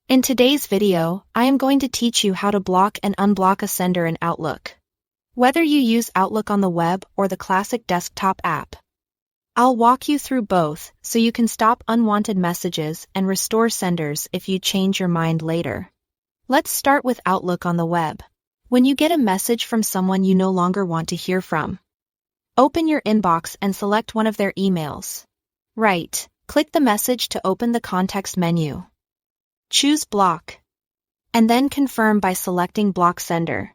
In today's video, I am going to teach you how to block and unblock a sender in Outlook. Whether you use Outlook on the web or the classic desktop app, I'll walk you through both so you can stop unwanted messages and restore senders if you change your mind later. Let's start with Outlook on the web. When you get a message from someone you no longer want to hear from, open your inbox and select one of their emails. Right, click the message to open the context menu. Choose Block, and then confirm by selecting Block Sender.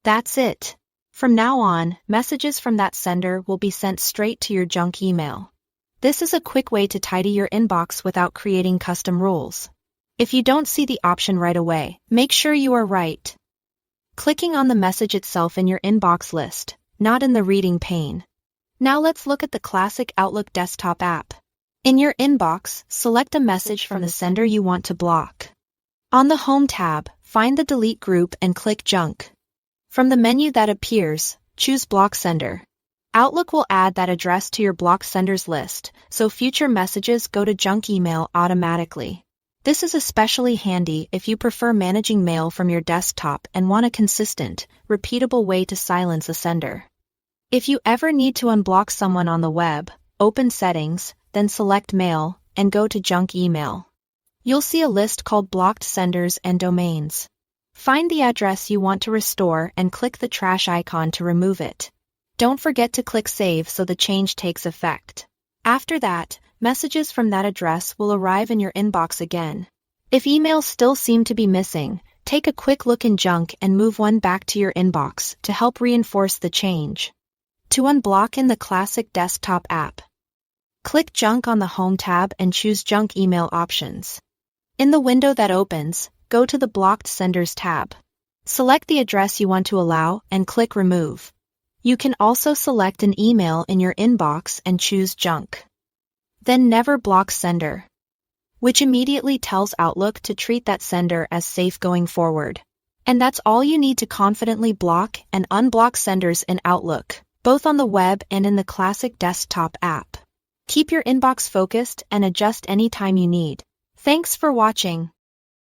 That's it. From now on, messages from that sender will be sent straight to your junk email. This is a quick way to tidy your inbox without creating custom rules. If you don't see the option right away, make sure you are right clicking on the message itself in your inbox list, not in the reading pane. Now let's look at the classic Outlook desktop app. In your inbox, select a message from the sender you want to block. On the Home tab, find the Delete group and click Junk. From the menu that appears, choose Block Sender. Outlook will add that address to your blocked senders list, so future messages go to junk email automatically. This is especially handy if you prefer managing mail from your desktop and want a consistent, repeatable way to silence a sender. If you ever need to unblock someone on the web, open Settings, then select Mail, and go to Junk Email. You'll see a list called Blocked Senders and Domains. Find the address you want to restore and click the trash icon to remove it. Don't forget to click Save so the change takes effect. After that, messages from that address will arrive in your inbox again. If emails still seem to be missing, take a quick look in Junk and move one back to your inbox to help reinforce the change. To unblock in the classic desktop app, click Junk on the Home tab and choose Junk Email Options. In the window that opens, go to the Blocked Senders tab. Select the address you want to allow and click Remove. You can also select an email in your inbox and choose Junk. Then Never Block Sender, which immediately tells Outlook to treat that sender as safe going forward. And that's all you need to confidently block and unblock senders in Outlook, both on the web and in the classic desktop app. Keep your inbox focused and adjust anytime you need. Thanks for watching.